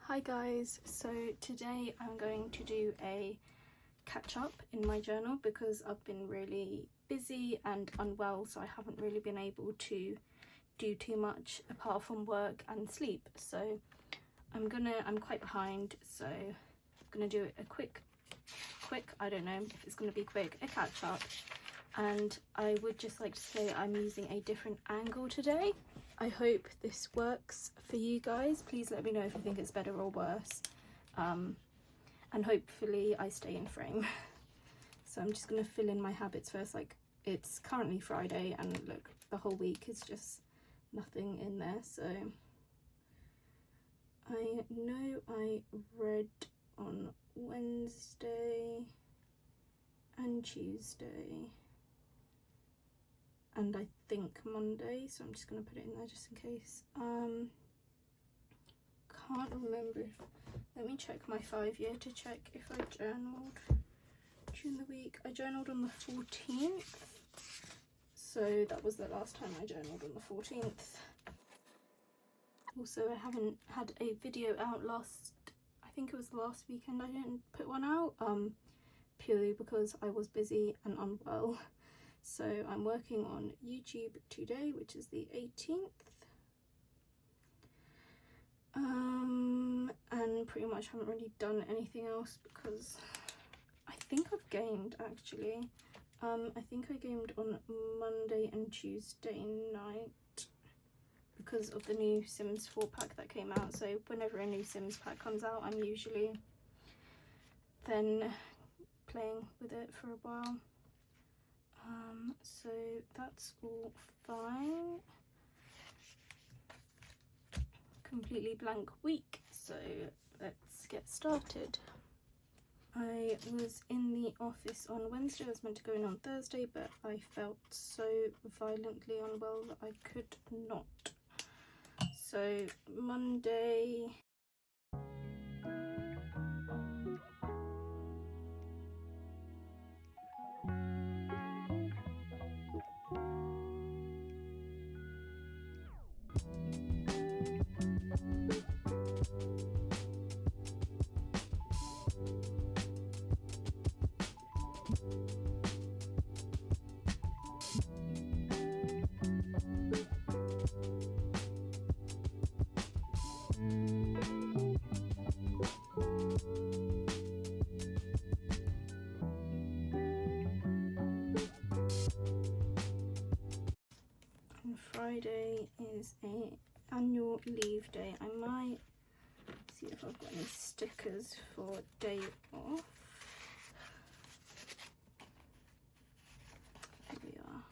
Hi guys, so today I'm going to do a catch up in my journal because I've been really busy and unwell, so I haven't really been able to do too much apart from work and sleep. So I'm quite behind, so I'm gonna do a quick, I don't know if it's gonna be quick, a catch up. And I would just like to say I'm using a different angle today. I hope this works for you guys. Please let me know if you think it's better or worse. And hopefully I stay in frame. So I'm just going to fill in my habits first. Like, it's currently Friday and look, the whole week is just nothing in there. So I know I read on Wednesday and Tuesday, and I think Monday, so I'm just going to put it in there just in case. Can't remember. Let me check my 5-year to check if I journaled during the week. I journaled on the 14th, so that was the last time I journaled, on the 14th. Also, I haven't had a video out I think it was last weekend I didn't put one out, purely because I was busy and unwell. So I'm working on YouTube today, which is the 18th. And pretty much haven't really done anything else because I think I've gamed actually. I think I gamed on Monday and Tuesday night because of the new Sims 4 pack that came out. So whenever a new Sims pack comes out, I'm usually then playing with it for a while. So that's all fine. Completely blank week, so let's get started. I was in the office on Wednesday. I was meant to go in on Thursday, but I felt so violently unwell that I could not. So Monday, and Friday is a annual leave day. I might see if I've got any stickers for day off. Here we are.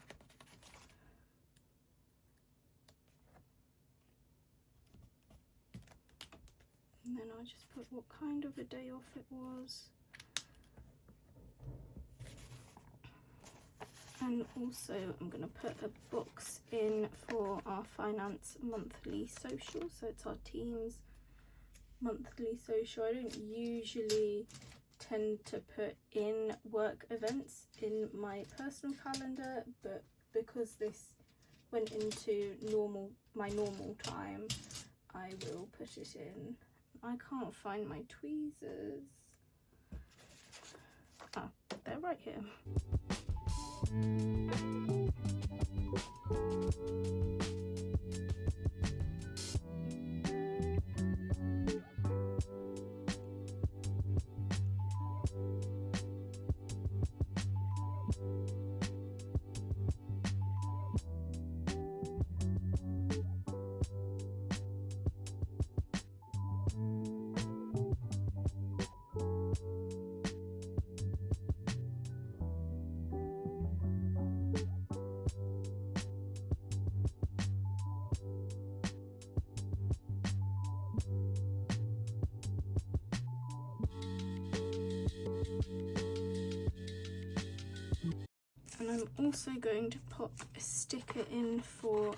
And then I'll just put what kind of a day off it was. And also I'm going to put a box in for our finance monthly social. So it's our team's monthly social. I don't usually tend to put in work events in my personal calendar, but because this went into my normal time, I will put it in. I can't find my tweezers. Ah, they're right here. And I'm also going to pop a sticker in for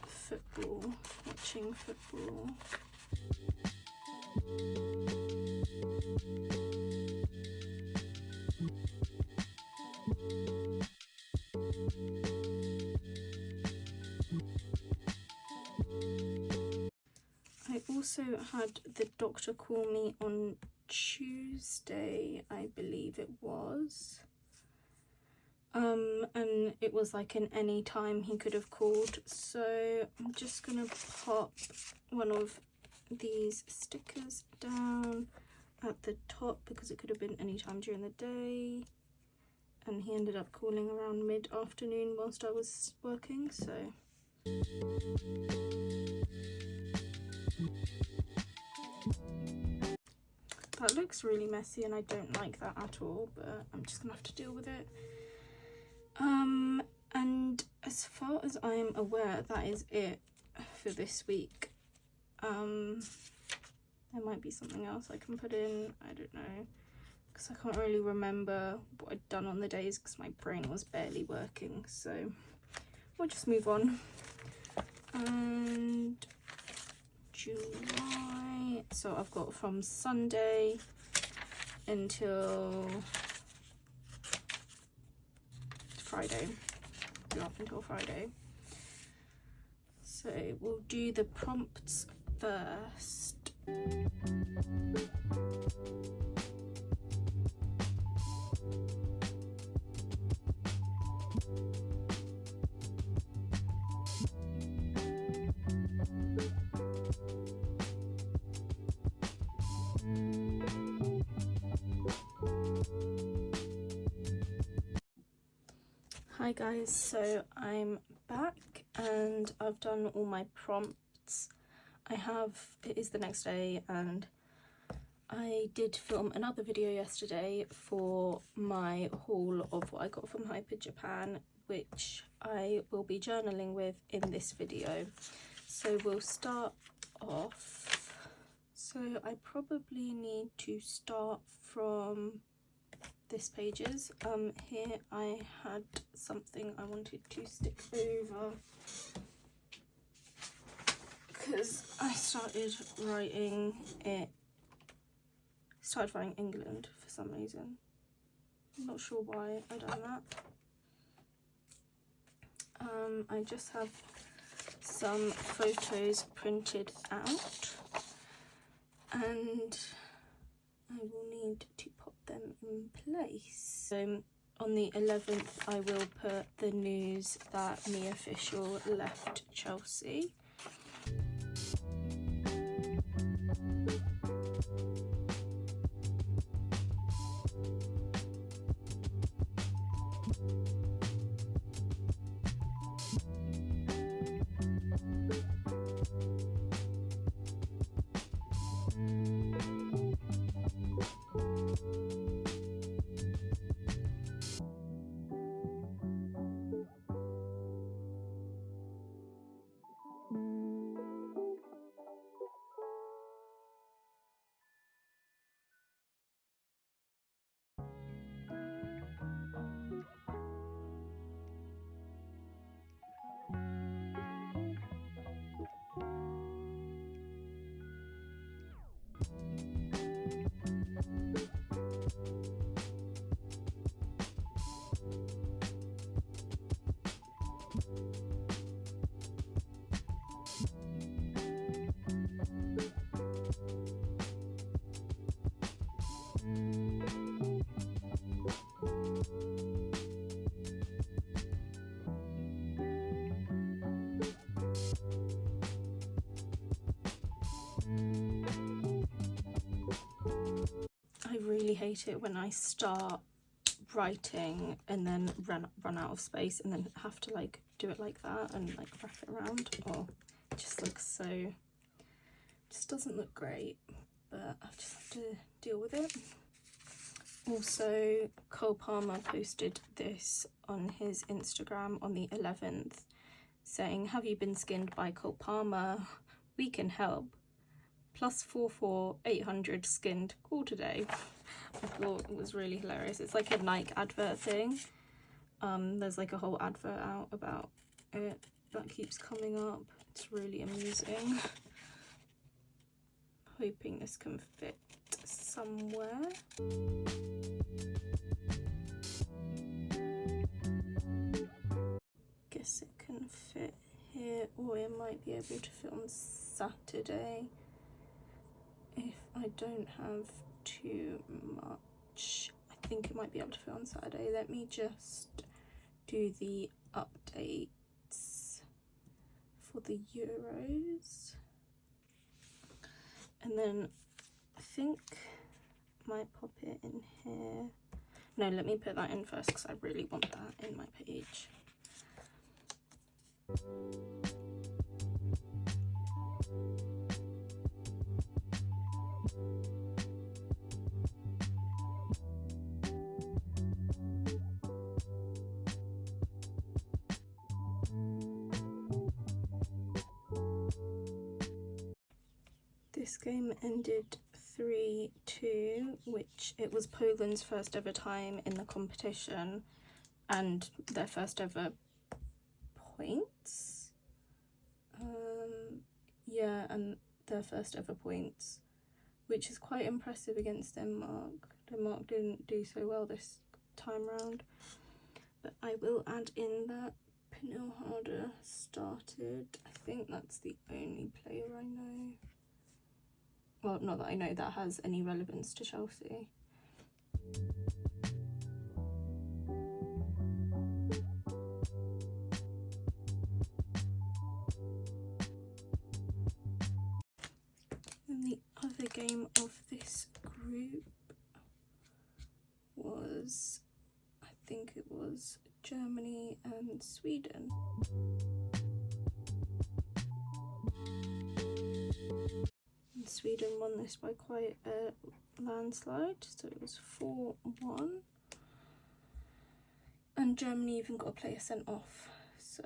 football, watching football. I also had the doctor call me on Tuesday, I believe it was. And it was like in any time he could have called. So I'm just gonna pop one of these stickers down at the top because it could have been any time during the day. And he ended up calling around mid-afternoon whilst I was working, so. That looks really messy and I don't like that at all, but I'm just gonna have to deal with it. And as far as I'm aware, that is it for this week. There might be something else I can put in, I don't know, because I can't really remember what I'd done on the days because my brain was barely working, so we'll just move on. And July, so I've got from Sunday until Friday, up until Friday. So we'll do the prompts first. Hi guys, so I'm back and I've done all my prompts. It is the next day and I did film another video yesterday for my haul of what I got from Hyper Japan, which I will be journaling with in this video. So we'll start off. So I probably need to start from this pages. Here I had something I wanted to stick over because I started writing England for some reason. I'm not sure why I done that. I just have some photos printed out and I will need to pop them in place. So on the 11th I will put the news that Mia Official left Chelsea. I really hate it when I start writing and then run out of space and then have to like do it like that and like wrap it around. Oh, it just looks so, just doesn't look great, but I just have to deal with it. Also, Cole Palmer posted this on his Instagram on the 11th saying, "Have you been skinned by Cole Palmer? We can help. +44 800 skinned, call today." I thought it was really hilarious. It's like a Nike advert thing. There's like a whole advert out about it that keeps coming up. It's really amusing. Hoping this can fit somewhere. Guess it can fit here, or it might be able to fit on Saturday. I don't have too much. I think it might be able to fit on Saturday. Let me just do the updates for the Euros. And then I think I might pop it in here. No, let me put that in first because I really want that in my page. This game ended 3-2, which it was Poland's first ever time in the competition and their first ever points. Yeah, and their first ever points, which is quite impressive against Denmark. Denmark didn't do so well this time round, but I will add in that Pernille Harder started. I think that's the only player I know. Well, not that I know that has any relevance to Chelsea. And the other game of this group was, I think it was Germany and Sweden. And Sweden won this by quite a landslide, so it was 4-1. And Germany even got a player sent off, so...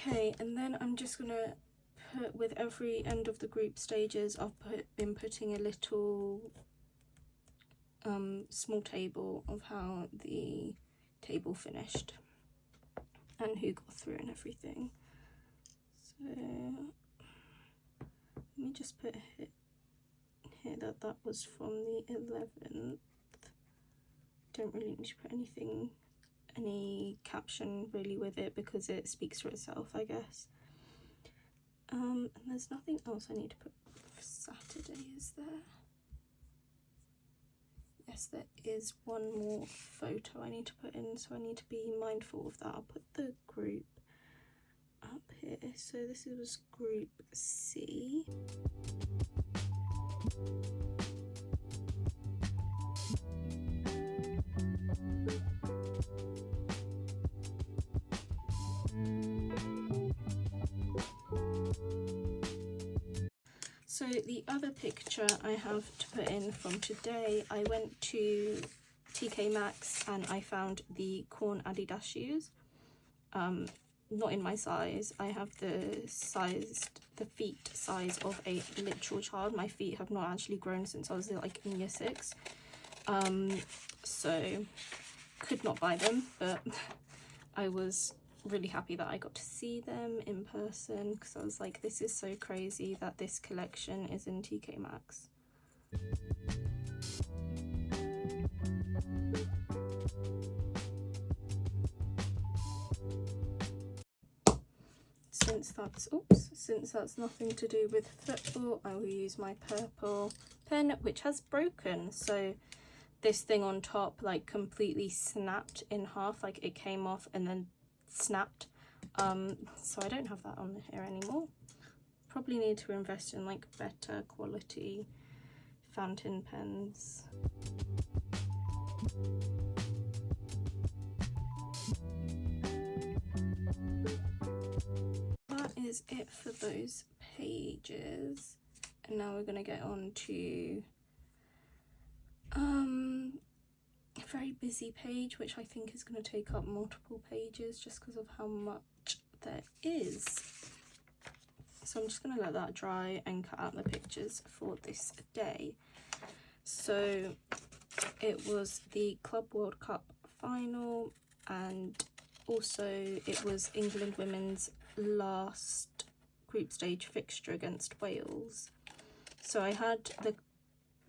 Okay, and then I'm just gonna put, with every end of the group stages, I've been putting a little small table of how the table finished and who got through and everything. So let me just put here that that was from the 11th. Don't really need to put any caption really with it because it speaks for itself, I guess. And there's nothing else I need to put for Saturday, is there? Yes, there is one more photo I need to put in, so I need to be mindful of that. I'll put the group up here. So this was Group C. So the other picture I have to put in from today, I went to TK Maxx and I found the Corn Adidas shoes. Not in my size. I have the feet size of a literal child. My feet have not actually grown since I was like in year 6. So could not buy them, but I was really happy that I got to see them in person because I was like, this is so crazy that this collection is in TK Maxx. Since that's nothing to do with football, I will use my purple pen, which has broken. So this thing on top like completely snapped in half, like it came off and then snapped. So I don't have that on here anymore. Probably need to invest in like better quality fountain pens. That is it for those pages, and now we're going to get on to a very busy page, which I think is going to take up multiple pages just because of how much there is. So I'm just going to let that dry and cut out the pictures for this day. So it was the Club World Cup final, and also it was England women's last group stage fixture against Wales. So I had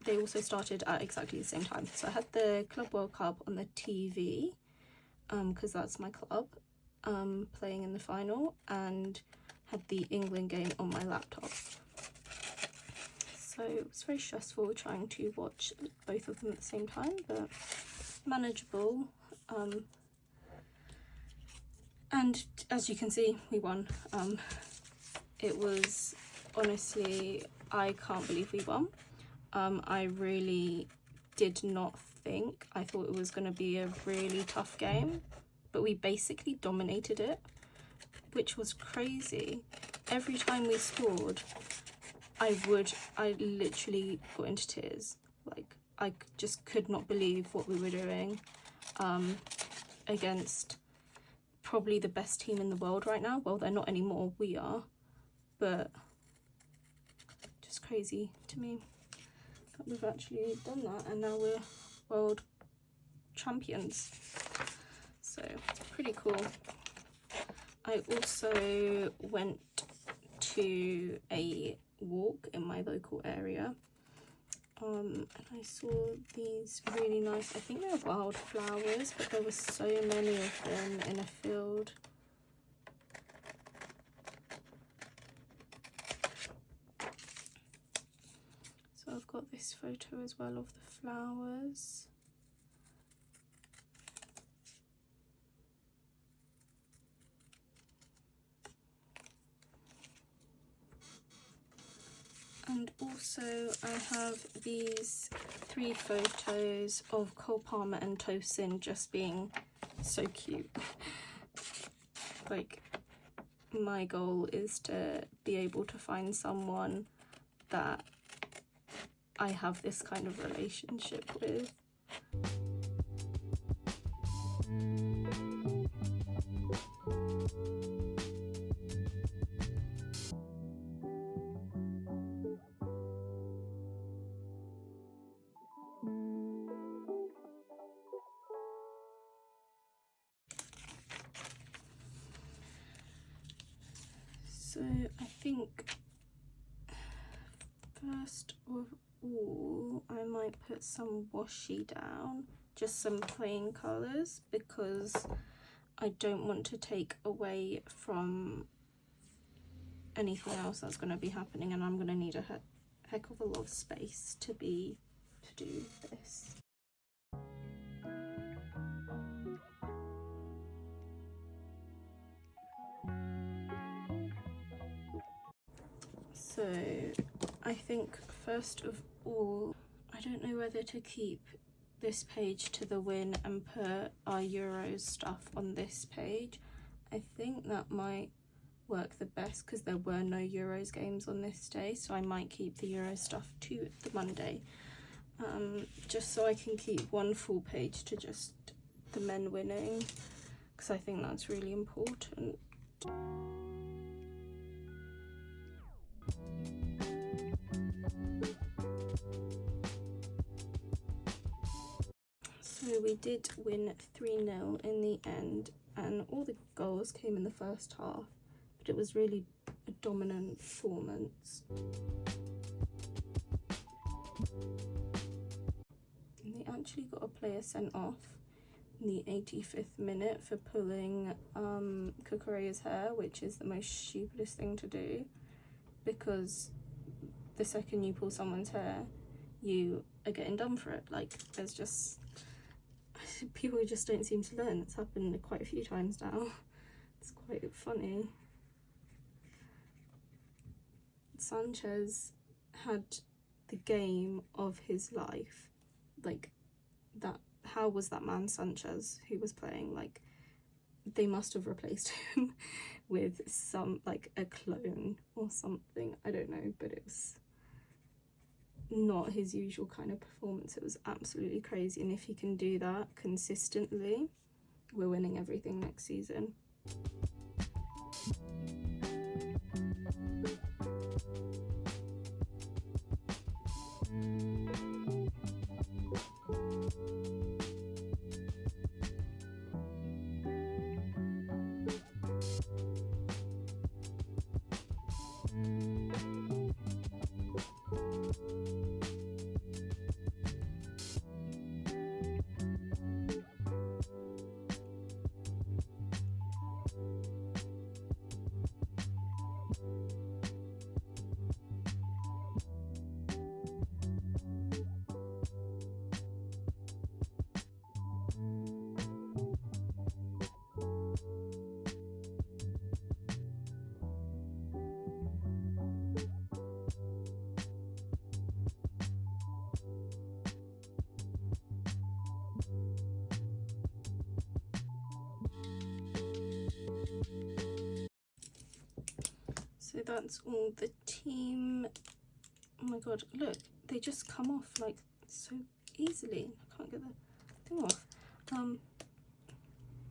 they also started at exactly the same time. So I had the Club World Cup on the TV, because that's my club, playing in the final, and had the England game on my laptop. So it was very stressful trying to watch both of them at the same time, but manageable. And as you can see, we won. It was, honestly, I can't believe we won. I really did not think, I thought it was going to be a really tough game, but we basically dominated it, which was crazy. Every time we scored, I literally got into tears. Like, I just could not believe what we were doing against probably the best team in the world right now. Well, they're not anymore, we are, but just crazy to me that we've actually done that, and now we're world champions. So pretty cool. I also went to a walk in my local area, and I saw these really nice, I think they're wildflowers, but there were so many of them in a field. So I've got this photo as well of the flowers. And also I have these 3 photos of Cole Palmer and Tosin just being so cute. Like, my goal is to be able to find someone that I have this kind of relationship with. So I think first of all I might put some washi down, just some plain colours, because I don't want to take away from anything else that's going to be happening, and I'm going to need a heck of a lot of space to do this. So I think first of all, I don't know whether to keep this page to the win and put our Euros stuff on this page. I think that might work the best because there were no Euros games on this day, so I might keep the Euro stuff to the Monday, just so I can keep one full page to just the men winning, because I think that's really important. So we did win 3-0 in the end, and all the goals came in the first half, but it was really a dominant performance. And they actually got a player sent off in the 85th minute for pulling Kukureya's hair, which is the most stupidest thing to do, because the second you pull someone's hair, you are getting done for it. Like, there's just... people just don't seem to learn. It's happened quite a few times now. It's quite funny. Sanchez had the game of his life. Like, that, how was that man Sanchez who was playing? Like, they must have replaced him with some, like, a clone or something. I don't know, but it was not his usual kind of performance. It was absolutely crazy, and if he can do that consistently, we're winning everything next season. that's all the team. Oh my god, look, they just come off like so easily. I can't get the thing off.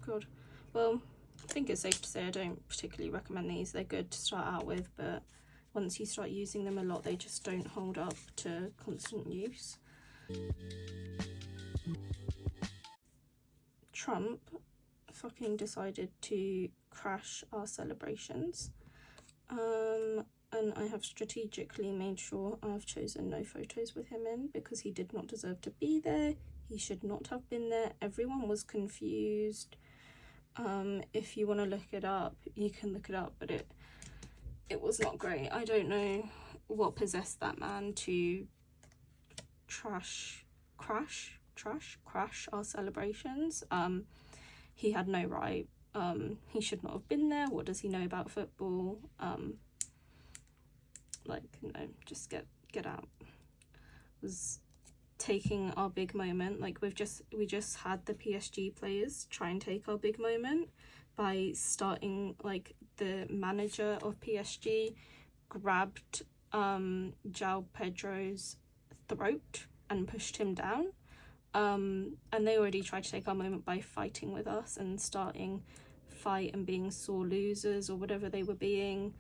God. Well, I think it's safe to say I don't particularly recommend these. They're good to start out with, but once you start using them a lot, they just don't hold up to constant use. Trump fucking decided to crash our celebrations. And I have strategically made sure I've chosen no photos with him in, because he did not deserve to be there. He should not have been there. Everyone was confused. If you want to look it up, you can look it up, but it was not great. I don't know what possessed that man to crash our celebrations. He had no right. He should not have been there. What does he know about football? Like, no, just get out. Was taking our big moment. Like, we just had the PSG players try and take our big moment by starting, like, the manager of PSG grabbed João Pedro's throat and pushed him down. And they already tried to take our moment by fighting with us and starting fight and being sore losers or whatever they were being.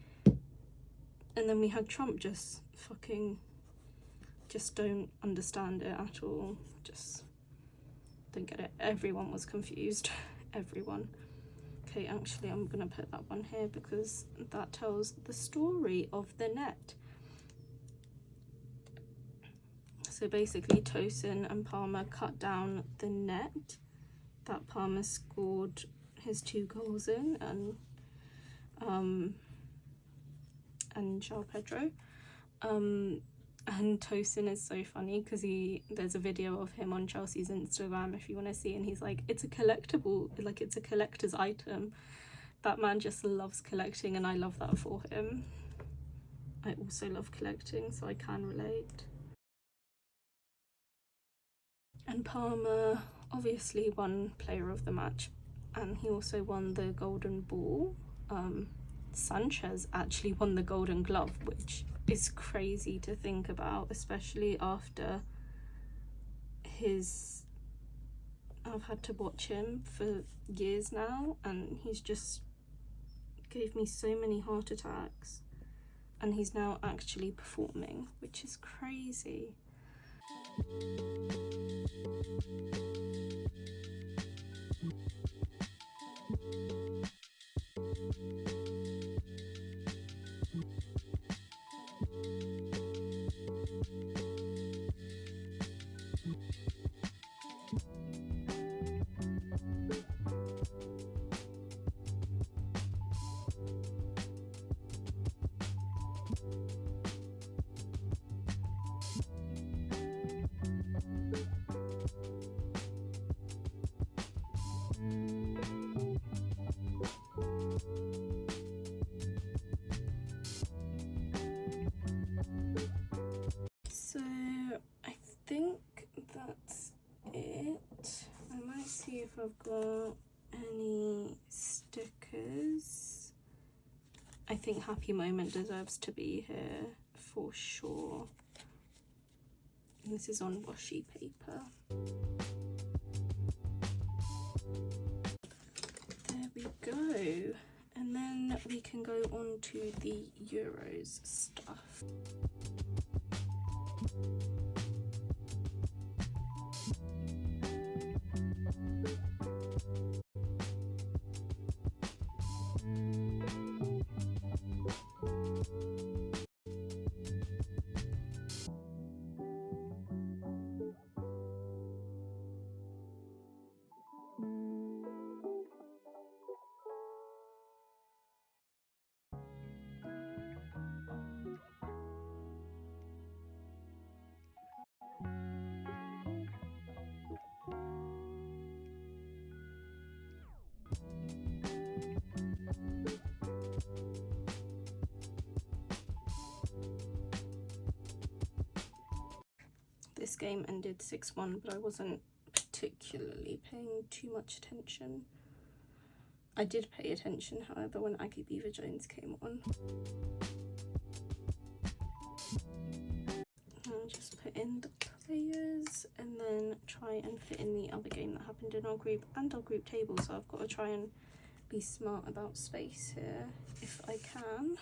And then we had Trump just don't understand it at all. Just don't get it. Everyone was confused. Everyone. Okay, actually I'm gonna put that one here because that tells the story of the net. So basically Tosin and Palmer cut down the net that Palmer scored his 2 goals in, and João Pedro. And Tosin is so funny because there's a video of him on Chelsea's Instagram if you want to see, and he's like, it's a collectible, like it's a collector's item. That man just loves collecting, and I love that for him. I also love collecting, so I can relate. And Palmer obviously won player of the match, and he also won the golden ball. Sanchez actually won the golden glove, which is crazy to think about, especially after I've had to watch him for years now, and he's just gave me so many heart attacks, and he's now actually performing, which is crazy. So I think that's it. I might see if I've got any stickers. I think Happy Moment deserves to be here for sure. This is on washi paper. There we go. And then we can go on to the Euros stuff. This game ended 6-1, but I wasn't particularly paying too much attention. I did pay attention, however, when Aggie Beaver Jones came on. I'll just put in the players and then try and fit in the other game that happened in our group and our group table, so I've got to try and be smart about space here if I can.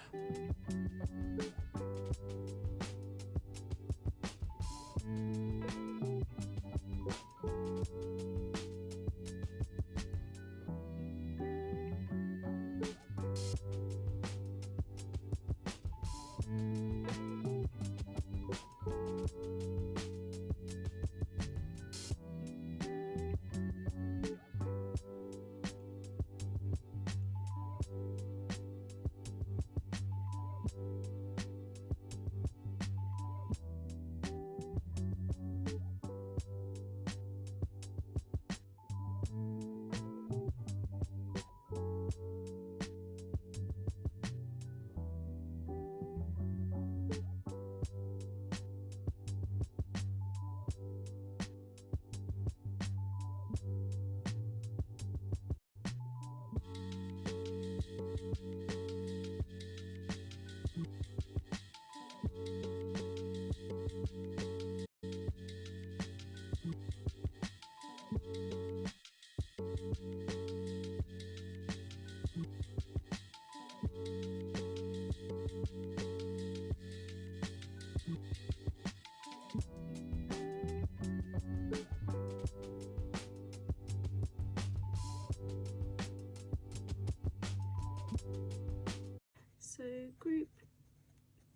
So Group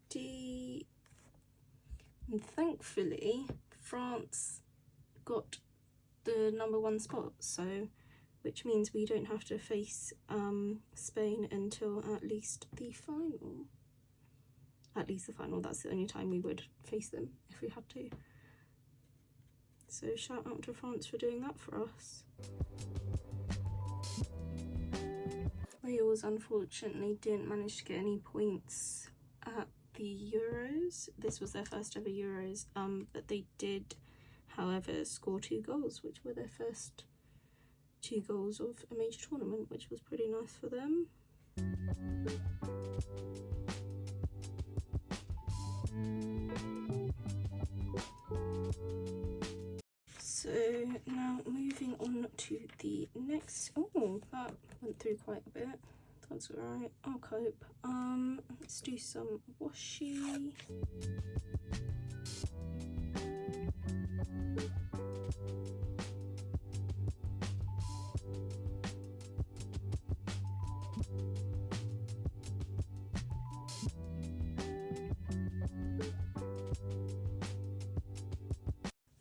D, and thankfully France got the #1 spot, so which means we don't have to face Spain until at least the final. At least the final, that's the only time we would face them if we had to. So shout out to France for doing that for us. Wales unfortunately didn't manage to get any points at the Euros. This was their first ever Euros, but they did, however, score 2 goals, which were their first 2 goals of a major tournament, which was pretty nice for them. So now moving on to the next, oh, that went through quite a bit. That's alright, I'll cope. Let's do some washi.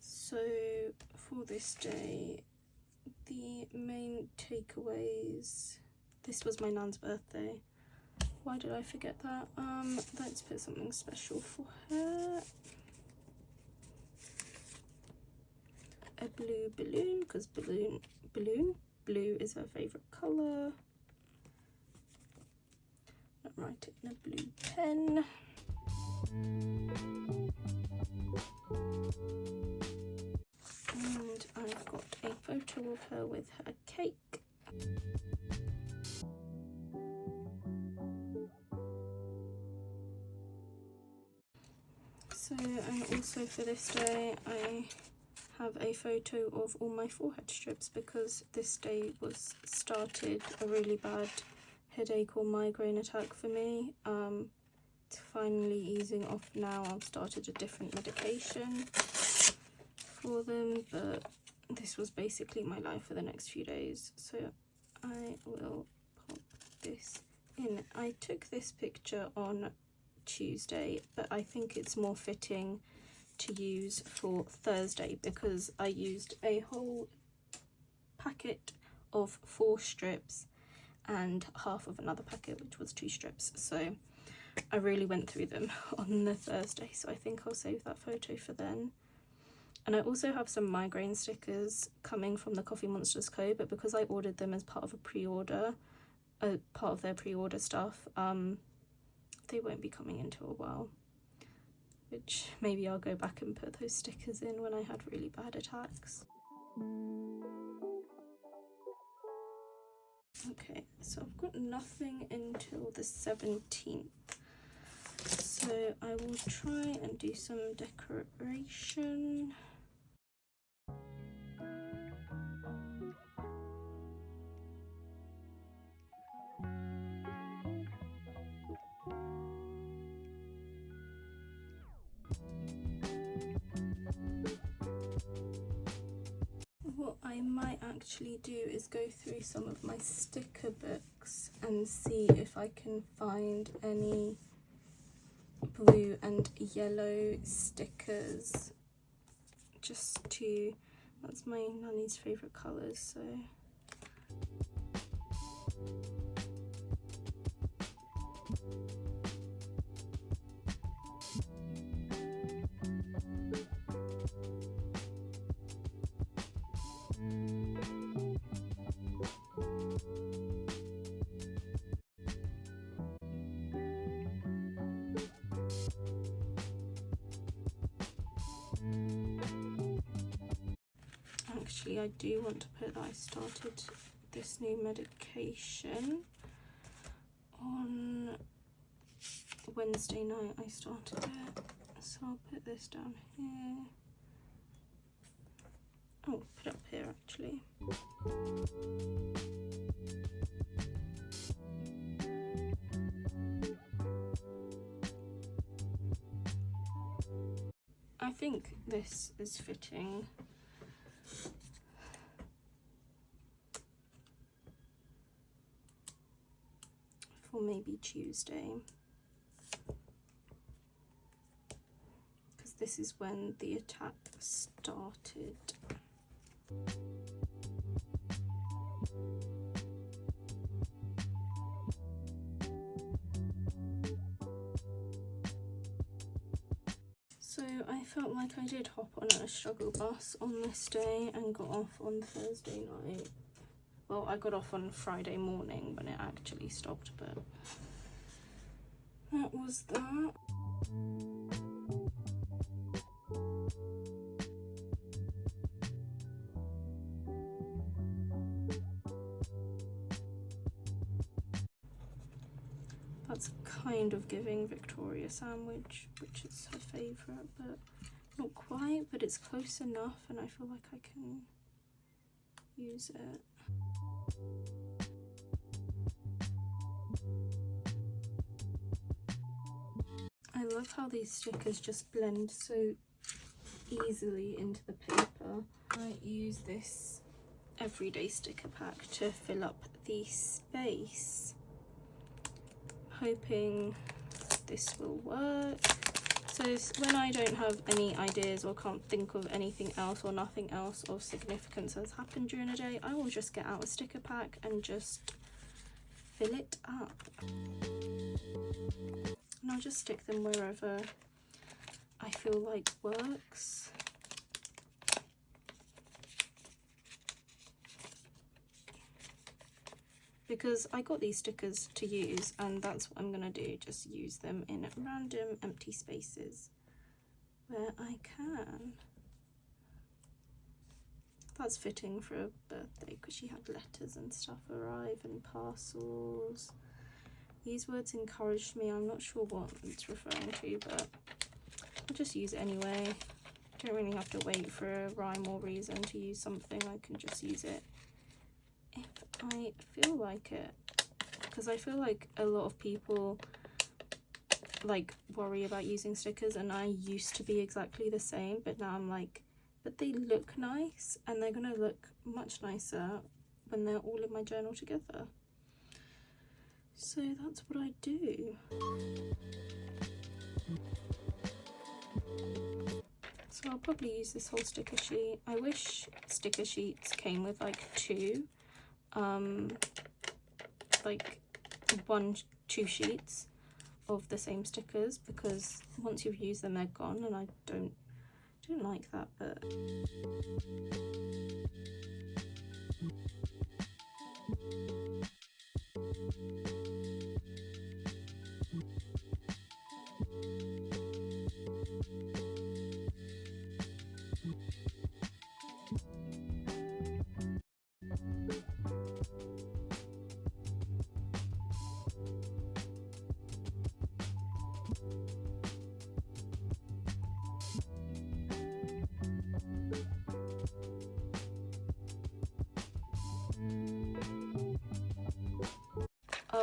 So for this day, the main takeaways, this was my nan's birthday. Why did I forget that? Let's put something special for her. A blue balloon, because blue is her favourite colour. I'll write it in a blue pen. And I've got a photo of her with her cake. So, and also for this day, I have a photo of all my forehead strips because this day was started a really bad headache or migraine attack for me. It's finally easing off now. I've started a different medication for them, but this was basically my life for the next few days. So I will pop this in. I took this picture on Tuesday, but I think it's more fitting to use for Thursday because I used a whole packet of 4 strips and half of another packet, which was 2 strips. So I really went through them on the Thursday, so I think I'll save that photo for then. And I also have some migraine stickers coming from the Coffee Monsters Co, but because I ordered them as part of a pre-order, part of their pre-order stuff, they won't be coming into a while, which maybe I'll go back and put those stickers in when I had really bad attacks. Okay, so I've got nothing until the 17th. So I will try and do some decoration. What I might actually do is go through some of my sticker books and see if I can find any blue and yellow stickers, just to, that's my nanny's favourite colours, so. Actually, I do want to put that I started this new medication on Wednesday night. I started it, so I'll put this down here. Oh, put it up here actually. I think this is fitting. For maybe Tuesday, because this is when the attack started. So I felt like I did hop on a struggle bus on this day and got off on Thursday night. Well, I got off on Friday morning when it actually stopped, but that was that. That's kind of giving Victoria sandwich, which is her favourite, but not quite, but it's close enough and I feel like I can use it. I love how these stickers just blend so easily into the paper. I use this everyday sticker pack to fill up the space. Hoping this will work. So when I don't have any ideas or can't think of anything else or nothing else of significance has happened during a day, I will just get out a sticker pack and just fill it up. And I'll just stick them wherever I feel like works. Because I got these stickers to use and that's what I'm going to do, just use them in random empty spaces where I can. That's fitting for a birthday because she had letters and stuff arrive and parcels. These words encouraged me. I'm not sure what it's referring to, but I'll just use it anyway. Don't really have to wait for a rhyme or reason to use something. I can just use it if I feel like it, because I feel like a lot of people like worry about using stickers, and I used to be exactly the same, but now I'm like, but they look nice and they're gonna look much nicer when they're all in my journal together. So that's what I do. So I'll probably use this whole sticker sheet. I wish sticker sheets came with like two two sheets of the same stickers, because once you've used them they're gone, and I don't like that. But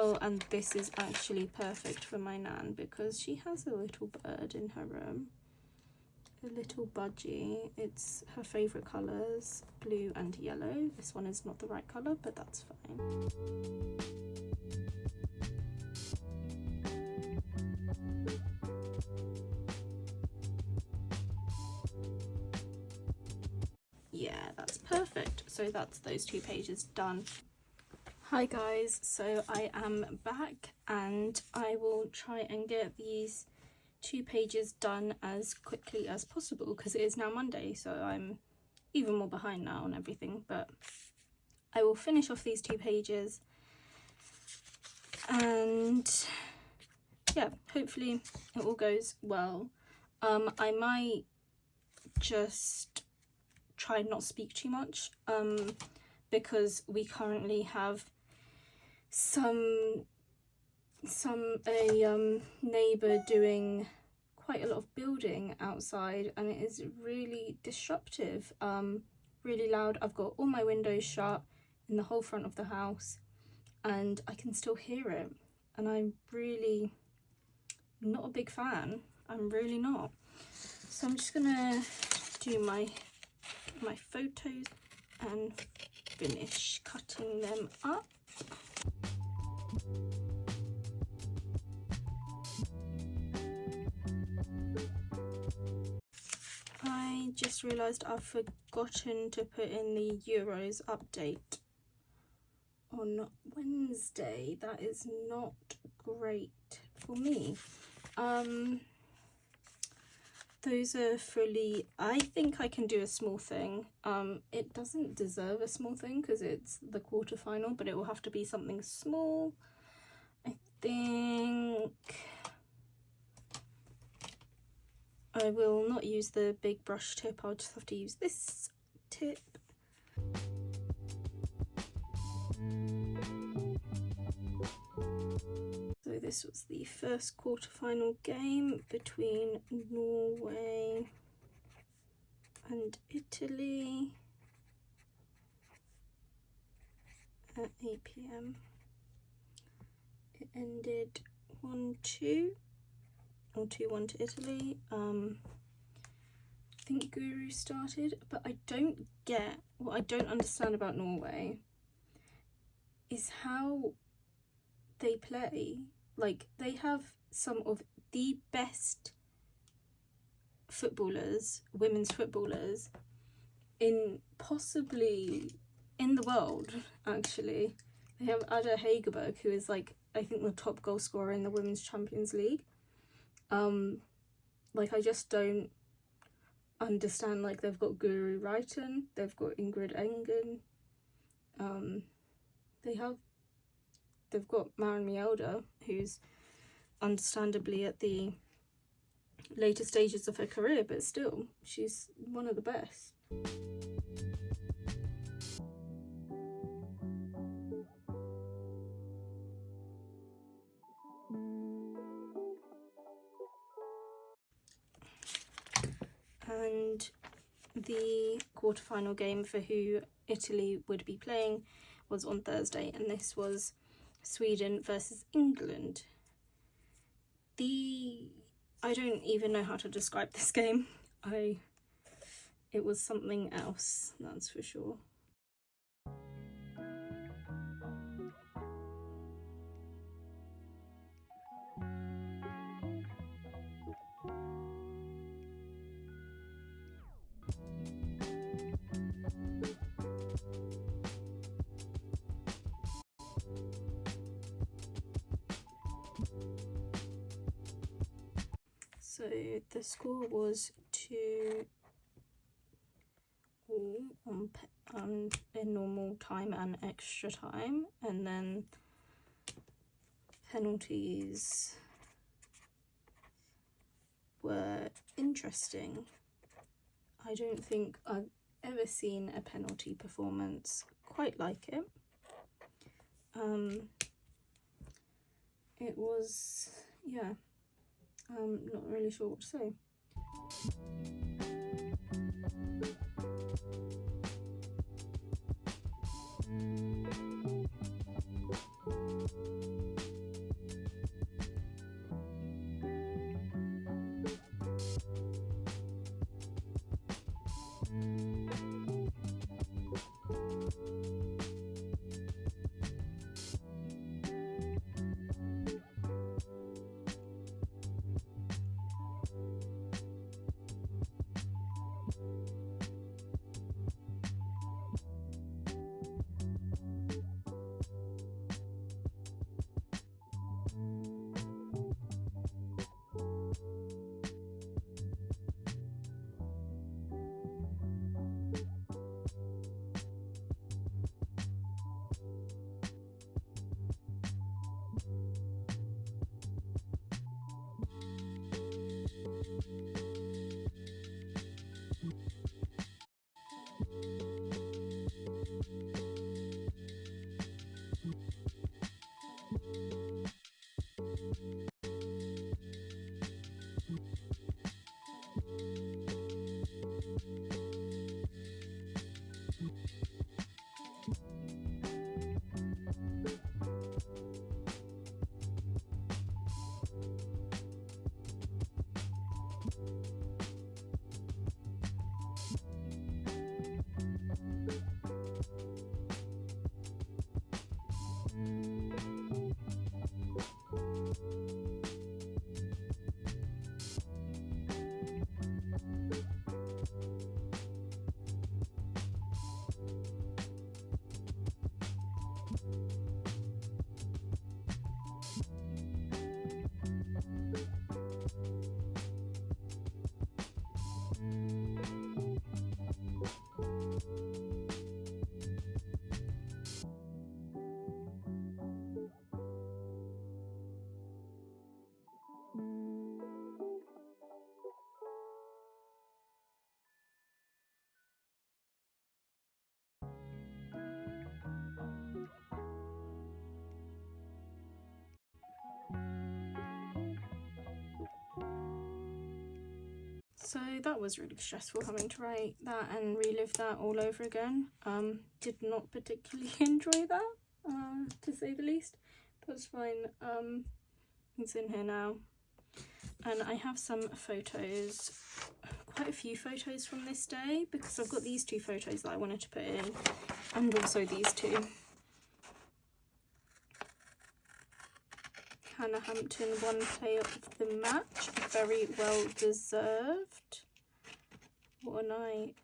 Oh, and this is actually perfect for my nan because she has a little bird in her room. A little budgie. It's her favourite colours, blue and yellow. This one is not the right colour, but that's fine. Yeah, that's perfect. So that's those 2 pages done. Hi guys, so I am back and I will try and get these 2 pages done as quickly as possible because it is now Monday, so I'm even more behind now on everything, but I will finish off these 2 pages and yeah, hopefully it all goes well. I might just try and not speak too much because we currently have a neighbour doing quite a lot of building outside and it is really disruptive, really loud. I've got all my windows shut in the whole front of the house and I can still hear it and I'm really not a big fan. I'm really not. So I'm just gonna do my photos and finish cutting them up. I just realised I've forgotten to put in the Euros update on Wednesday. That is not great for me. Those are fully, I think I can do a small thing. It doesn't deserve a small thing because it's the quarterfinal, but it will have to be something small. I think I will not use the big brush tip, I'll just have to use this tip. So this was the first quarterfinal game between Norway and Italy at 8 PM. It ended 1-2 or 2-1 to Italy. I think Guru started, but I don't get, what I don't understand about Norway is how they play. Like, they have some of the best footballers, women's footballers, possibly in the world, actually. They have Ada Hegerberg, who is, like, I think the top goal scorer in the Women's Champions League. Like, I just don't understand. Like, they've got Guru Reiten, they've got Ingrid Engen, they've got Maren Mjelde, who's understandably at the later stages of her career, but still, she's one of the best. And the quarterfinal game for who Italy would be playing was on Thursday, and this was Sweden versus England. I don't even know how to describe this game. It was something else, that's for sure. So the score was 2-2 in normal time and extra time, and then penalties were interesting. I don't think I've ever seen a penalty performance quite like it. It was, yeah, not really sure what to say. So that was really stressful, having to write that and relive that all over again. Did not particularly enjoy that, to say the least. That's fine. It's in here now. And I have some photos, quite a few photos from this day, because I've got these 2 photos that I wanted to put in, and also these 2. Hannah Hampton, 1 player of the match, very well deserved. What a night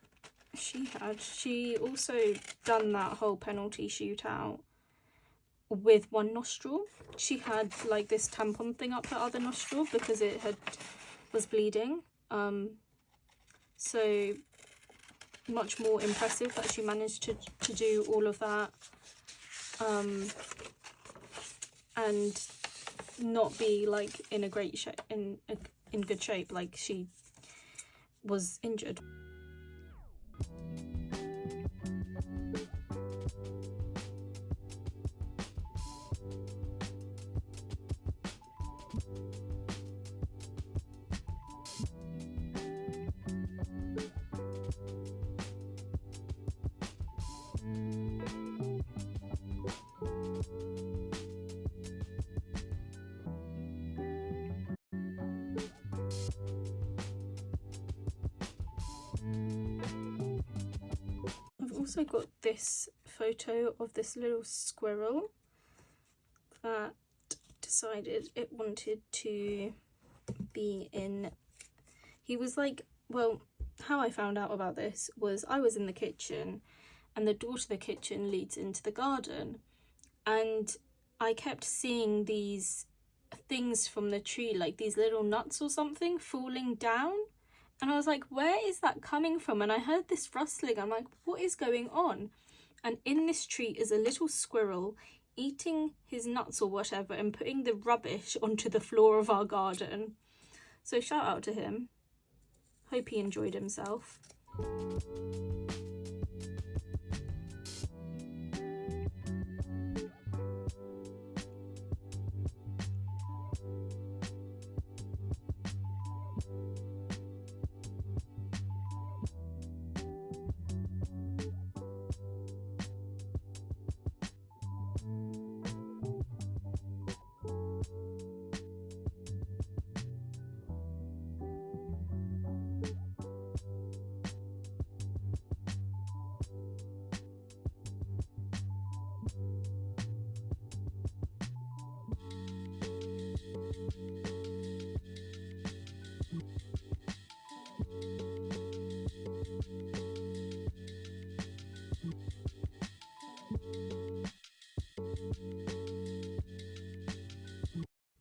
she had. She also done that whole penalty shootout with 1 nostril. She had like this tampon thing up her other nostril because it was bleeding. So much more impressive that she managed to do all of that and not be like in a great shape, in good shape, like she was injured. I've also got this photo of this little squirrel that decided it wanted to be in. He was like, well, how I found out about this was I was in the kitchen and the door to the kitchen leads into the garden, and I kept seeing these things from the tree, like these little nuts or something falling down. And I was like, where is that coming from? And I heard this rustling. I'm like, what is going on? And in this tree is a little squirrel eating his nuts or whatever and putting the rubbish onto the floor of our garden. So shout out to him. Hope he enjoyed himself.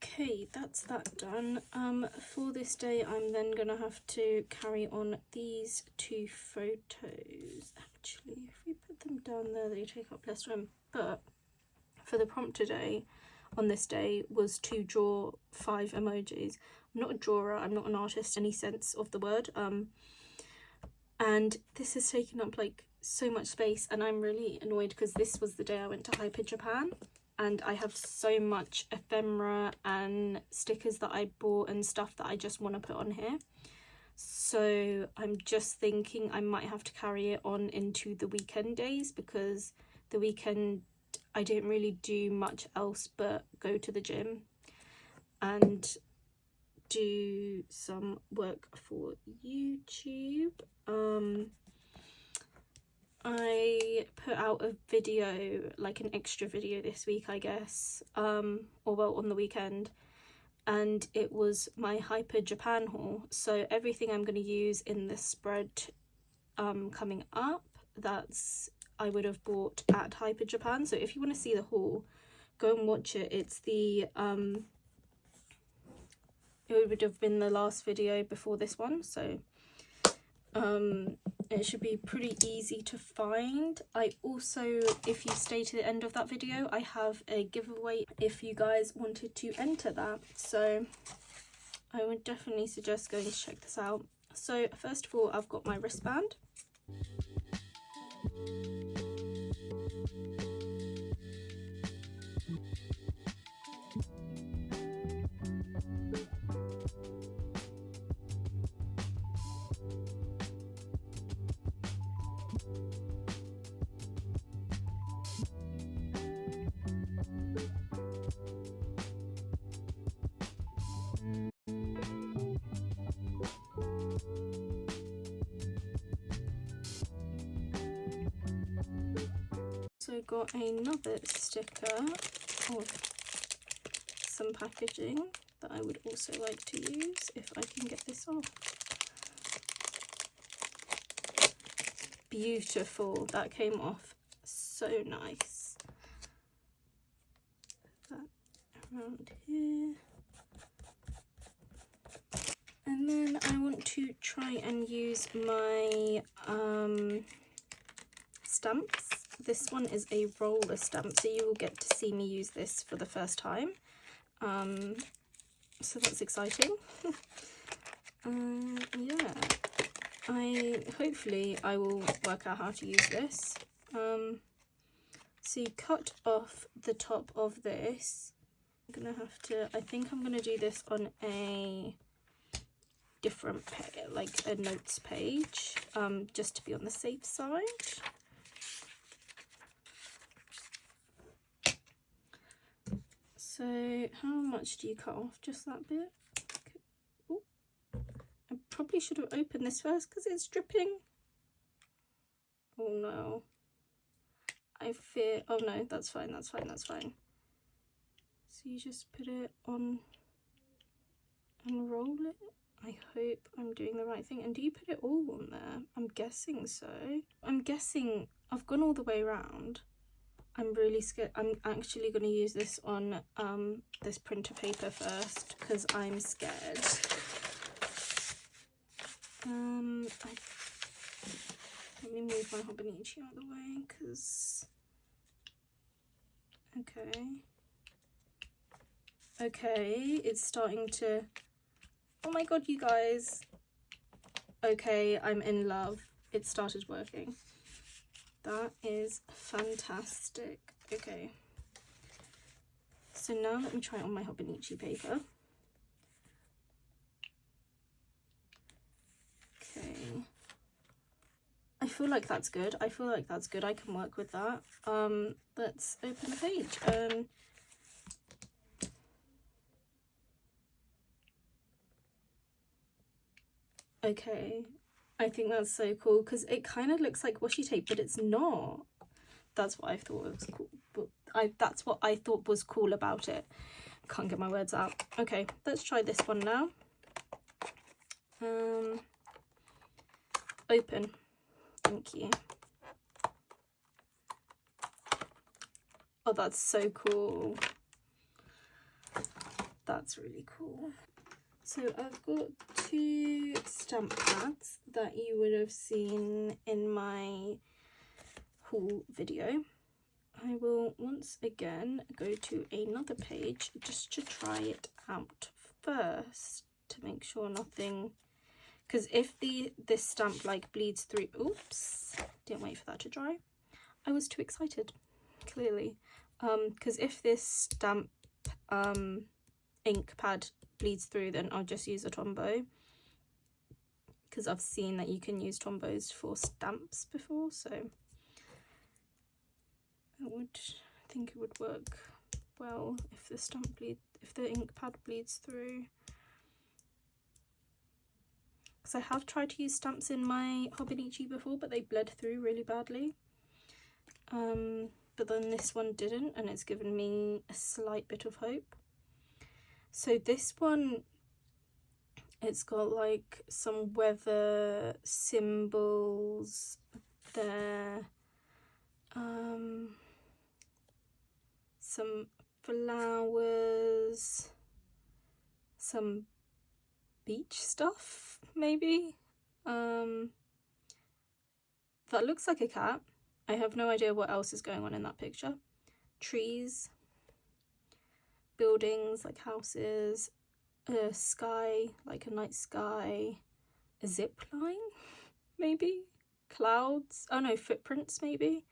Okay, that's that done. For this day, I'm then gonna have to carry on these 2 photos. Actually, if we put them down there, they take up less room. But for the prompt today, on this day, was to draw 5 emojis. I'm not a drawer, I'm not an artist in any sense of the word. And this has taken up like so much space, and I'm really annoyed because this was the day I went to Hyper Japan. And I have so much ephemera and stickers that I bought and stuff that I just want to put on here. So I'm just thinking I might have to carry it on into the weekend days, because the weekend I don't really do much else but go to the gym and do some work for YouTube. I put out a video, like an extra video this week, I guess, or well, on the weekend, and it was my Hyper Japan haul. So everything I'm going to use in this spread coming up, that's I would have bought at Hyper Japan. So if you want to see the haul, go and watch it. It's the it would have been the last video before this one, so it should be pretty easy to find. I also, if you stay to the end of that video, I have a giveaway if you guys wanted to enter that, so I would definitely suggest going to check this out. So first of all, I've got my wristband. I got another sticker of some packaging that I would also like to use if I can get this off. Beautiful, that came off so nice. Put that around here. And then I want to try and use my stamps. This one is a roller stamp, so you will get to see me use this for the first time. So that's exciting. Yeah, hopefully I will work out how to use this. So you cut off the top of this. I'm gonna have to, I think I'm gonna do this on a different page, like a notes page, just to be on the safe side. So how much do you cut off? Just that bit? Okay. Ooh. I probably should have opened this first because it's dripping. Oh no. I fear, oh no, that's fine, that's fine, that's fine. So you just put it on and roll it. I hope I'm doing the right thing. And do you put it all on there? I'm guessing so. I'm guessing I've gone all the way around. I'm really scared. I'm actually going to use this on this printer paper first because I'm scared. Let me move my Hobonichi out of the way because... Okay, it's starting to... Oh my god, you guys. Okay, I'm in love. It started working. That is fantastic. Okay. So now let me try it on my Hobonichi paper. Okay. I feel like that's good. I feel like that's good. I can work with that. Let's open the page. Okay, I think that's so cool because it kind of looks like washi tape, but it's not. That's what I thought was cool. But that's what I thought was cool about it. Can't get my words out. Okay, let's try this one now. Open. Thank you. Oh, that's so cool. That's really cool. So I've got 2 stamp pads that you would have seen in my haul video. I will once again go to another page just to try it out first to make sure nothing, because if this stamp like bleeds through, oops, didn't wait for that to dry. I was too excited, clearly, because if this stamp ink pad bleeds through, then I'll just use a Tombow, because I've seen that you can use Tombows for stamps before, so I think it would work well if the ink pad bleeds through. Because I have tried to use stamps in my Hobonichi before, but they bled through really badly. But then this one didn't, and it's given me a slight bit of hope. So this one, it's got like some weather symbols there, some flowers, some beach stuff maybe. That looks like a cat. I have no idea what else is going on in that picture. Trees, buildings like houses, a sky, like a night sky, a zip line maybe, clouds, oh no, footprints maybe,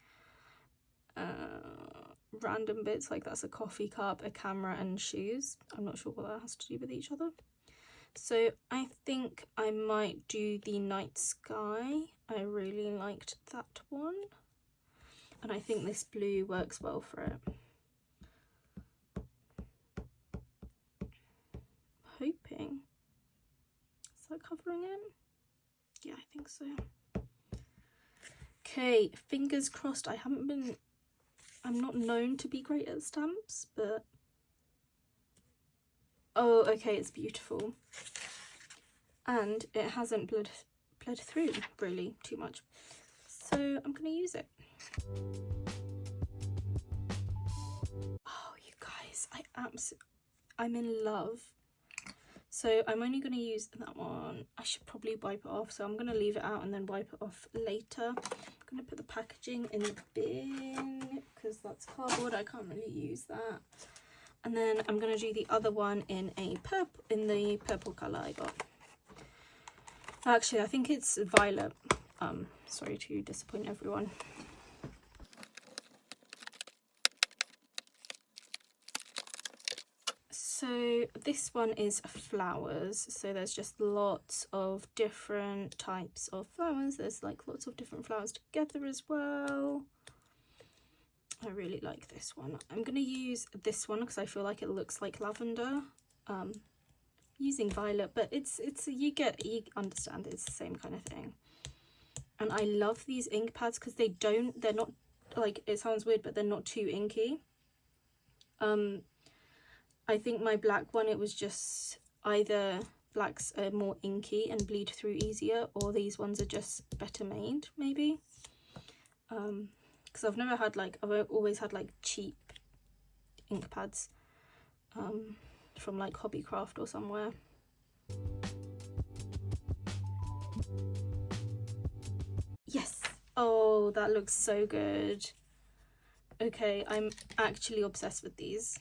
random bits like that's a coffee cup, a camera and shoes. I'm not sure what that has to do with each other. So I think I might do the night sky. I really liked that one, and I think this blue works well for it. Hoping. Is that covering it? Yeah, I think so. Okay, fingers crossed. I haven't been I'm not known to be great at stamps, but oh, okay, it's beautiful. And it hasn't bled through really too much. So I'm going to use it. Oh, you guys, I'm in love. So I'm only going to use that one. I should probably wipe it off, so I'm going to leave it out and then wipe it off later. I'm going to put the packaging in the bin because that's cardboard. I can't really use that. And then I'm going to do the other one in the purple colour I got. Actually, I think it's violet. Sorry to disappoint everyone. So this one is flowers. So there's just lots of different types of flowers. There's like lots of different flowers together as well. I really like this one. I'm going to use this one because I feel like it looks like lavender. Using violet, but it's you understand, it's the same kind of thing. And I love these ink pads because they're not, like, it sounds weird, but they're not too inky. I think my black one, it was just either blacks are more inky and bleed through easier, or these ones are just better made, maybe. Because I've always had like cheap ink pads from like Hobbycraft or somewhere. Yes! Oh, that looks so good. Okay, I'm actually obsessed with these.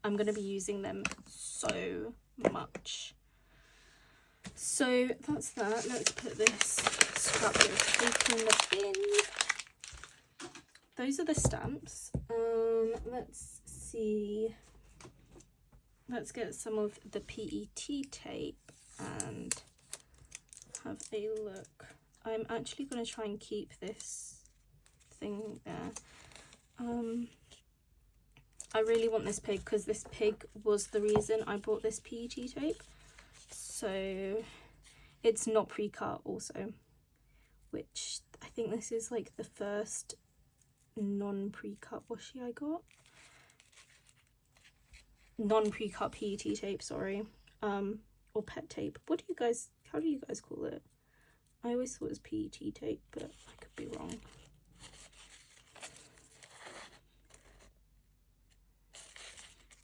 I'm going to be using them so much. So that's that. Let's put this scrap of paper in the bin. Those are the stamps. Let's see. Let's get some of the PET tape and have a look. I'm actually going to try and keep this thing there. I really want this pig because this pig was the reason I bought this PET tape. So it's not pre-cut also, which I think this is like the first non-pre-cut washi I got. Non-pre-cut PET tape, sorry. Or pet tape. How do you guys call it? I always thought it was PET tape, but I could be wrong.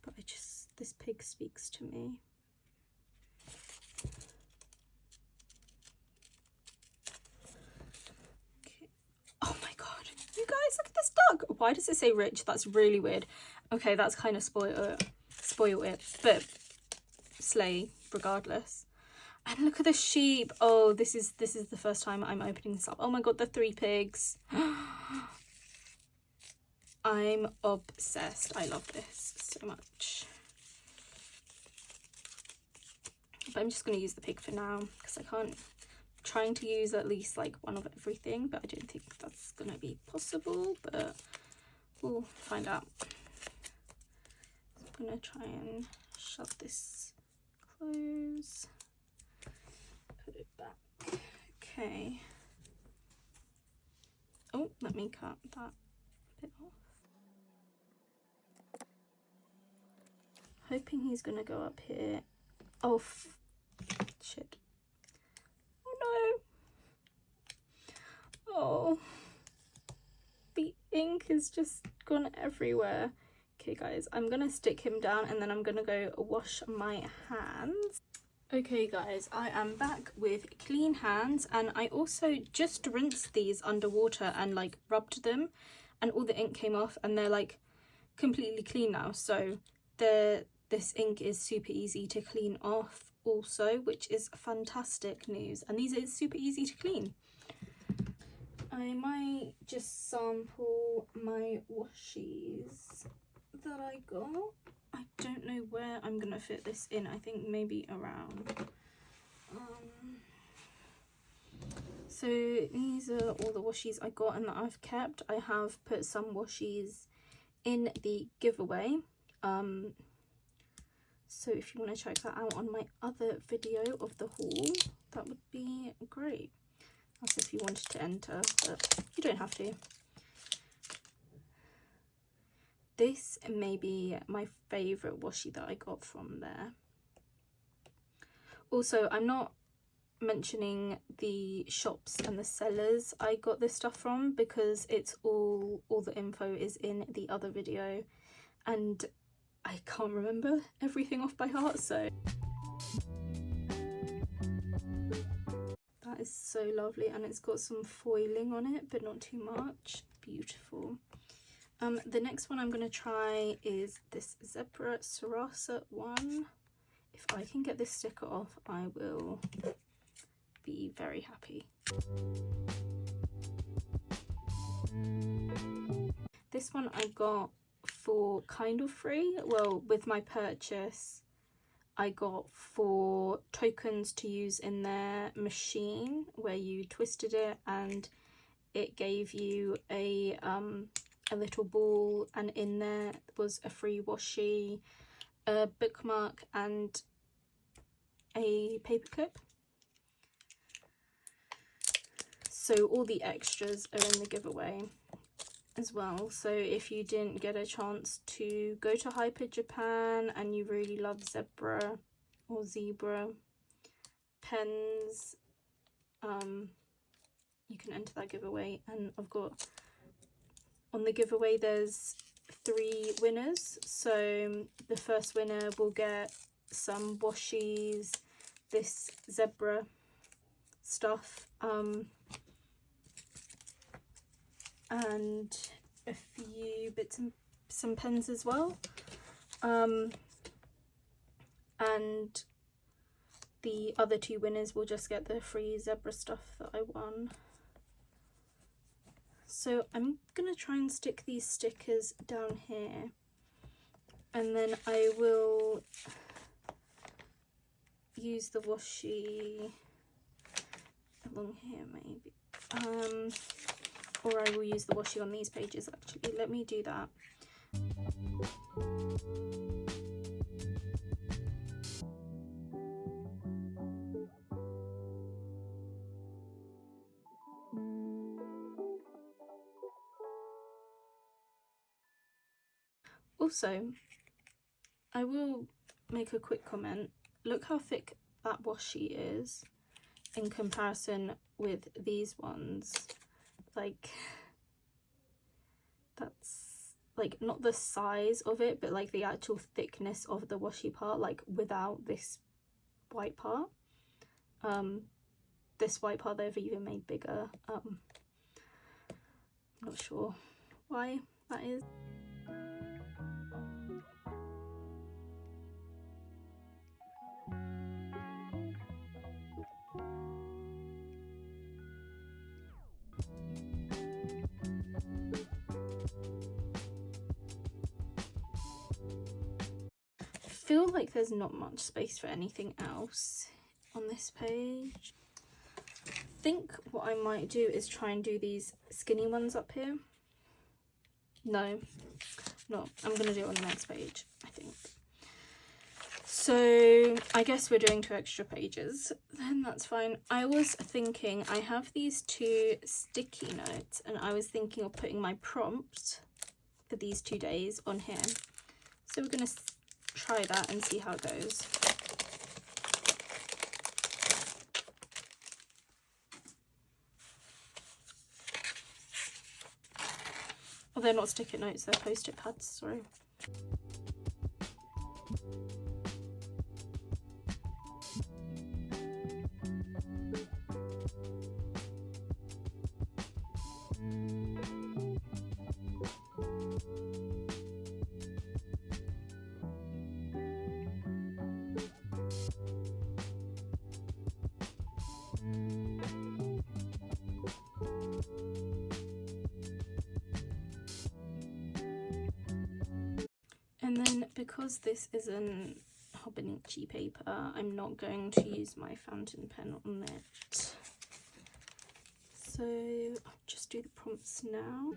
But this pig speaks to me. Okay. Oh my god, you guys, look at this dog. Why does it say rich? That's really weird. Okay, that's kind of spoil it, but slay regardless. And look at the sheep. Oh, this is the first time I'm opening this up. Oh my god, the 3 pigs. I'm obsessed. I love this so much. But I'm just going to use the pig for now because I can't. I'm trying to use at least like one of everything, but I don't think that's going to be possible, but we'll find out. So I'm going to try and shove this close. Put it back. Okay. Oh, let me cut that bit off. Hoping he's gonna go up here. Oh, shit. Oh no. Oh. The ink is just gone everywhere. Okay guys, I'm gonna stick him down and then I'm gonna go wash my hands. Okay guys, I am back with clean hands, and I also just rinsed these underwater and like rubbed them, and all the ink came off and they're like completely clean now. So this ink is super easy to clean off also, which is fantastic news, and these are super easy to clean. I might just sample my washies that I got. I don't know where I'm gonna fit this in. I think maybe around. So these are all the washies I got and that I've kept. I have put some washies in the giveaway. So if you want to check that out on my other video of the haul, that would be great. That's if you wanted to enter, but you don't have to. This may be my favourite washi that I got from there. Also, I'm not mentioning the shops and the sellers I got this stuff from because it's all the info is in the other video and I can't remember everything off by heart, so that is so lovely, and it's got some foiling on it but not too much. Beautiful. The next one I'm going to try is this Zebra Sarasa one. If I can get this sticker off, I will be very happy. This one I got for kind of free. Well, with my purchase I got 4 tokens to use in their machine where you twisted it and it gave you a little ball, and in there was a free washi, a bookmark and a paper clip. So all the extras are in the giveaway as well. So if you didn't get a chance to go to Hyper Japan and you really love zebra pens, you can enter that giveaway. And I've got, on the giveaway there's 3 winners, so the first winner will get some washis, this zebra stuff, and a few bits and some pens as well, and the other 2 winners will just get the free zebra stuff that I won. So I'm gonna try and stick these stickers down here, and then I will use the washi along here maybe, or I will use the washi on these pages actually. Let me do that. Also, I will make a quick comment. Look how thick that washi is in comparison with these ones. Like, that's like not the size of it, but like the actual thickness of the washi part, like without this white part. This white part they've even made bigger. I'm not sure why that is. I feel like there's not much space for anything else on this page. I think what I might do is try and do these skinny ones up here. No, I'm gonna do it on the next page, I think. So I guess we're doing 2 extra pages, then that's fine. I was thinking, I have these 2 sticky notes and I was thinking of putting my prompt for these 2 days on here. So we're gonna try that and see how it goes. Oh, they're not sticky notes, they're post-it pads, sorry. And then because this is an Hobonichi paper, I'm not going to use my fountain pen on it. So I'll just do the prompts now.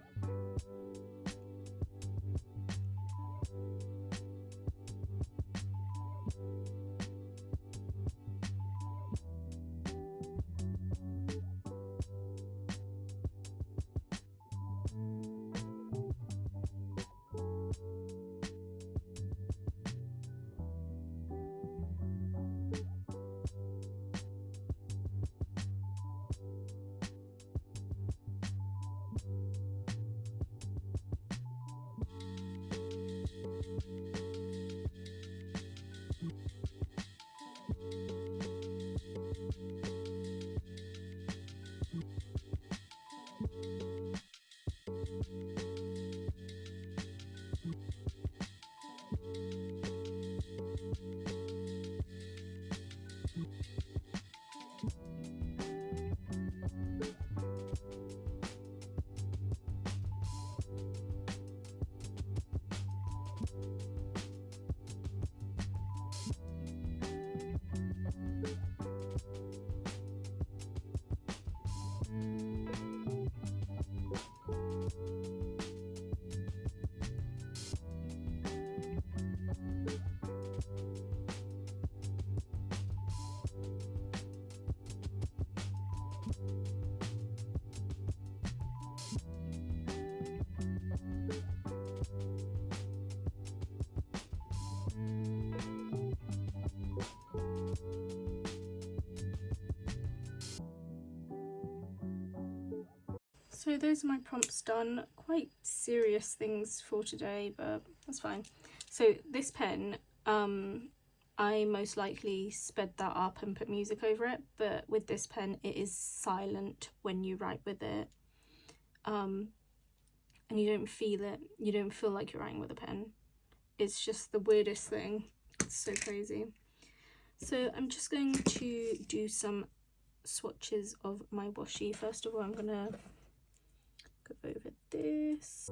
So those are my prompts done. Quite serious things for today, but that's fine. So this pen, I most likely sped that up and put music over it, but with this pen it is silent when you write with it, and you don't feel it. You don't feel like you're writing with a pen. It's just the weirdest thing. It's so crazy. So I'm just going to do some swatches of my washi. First of all, I'm gonna go over this.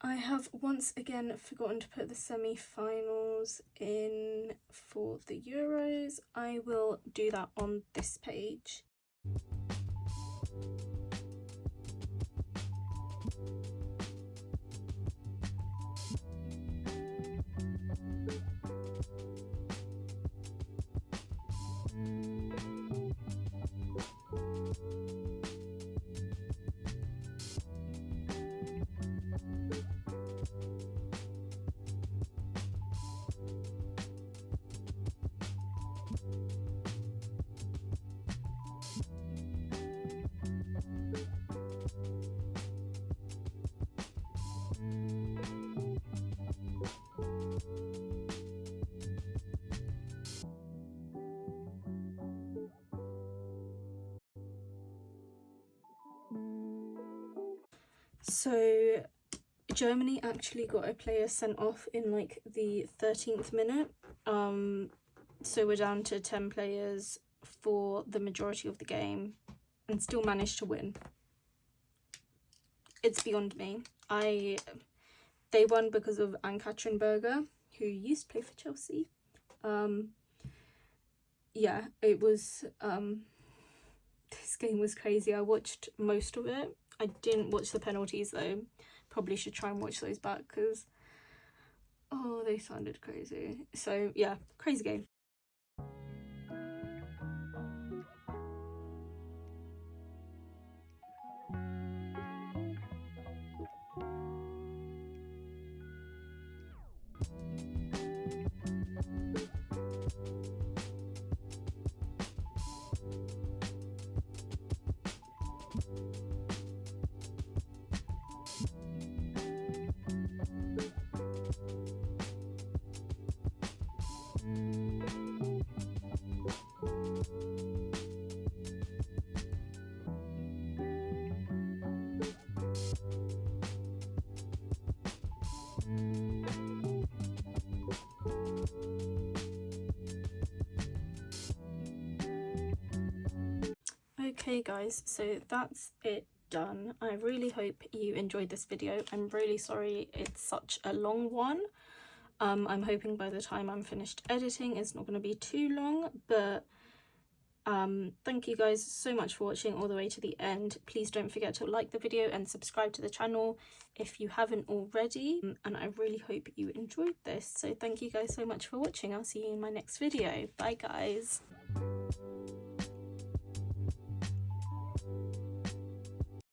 I have once again forgotten to put the semi-finals in for the Euros. I will do that on this page. So Germany actually got a player sent off in like the 13th minute. So we're down to 10 players for the majority of the game and still managed to win. It's beyond me. They won because of Ann-Katrin Berger, who used to play for Chelsea. Yeah, it was this game was crazy. I watched most of it. I didn't watch the penalties though. Probably should try and watch those back because Oh, they sounded crazy. So yeah, crazy game. Okay guys, so that's it done. I really hope you enjoyed this video. I'm really sorry it's such a long one. I'm hoping by the time I'm finished editing it's not going to be too long, but thank you guys so much for watching all the way to the end. Please don't forget to like the video and subscribe to the channel if you haven't already, and I really hope you enjoyed this. So thank you guys so much for watching. I'll see you in my next video. Bye guys.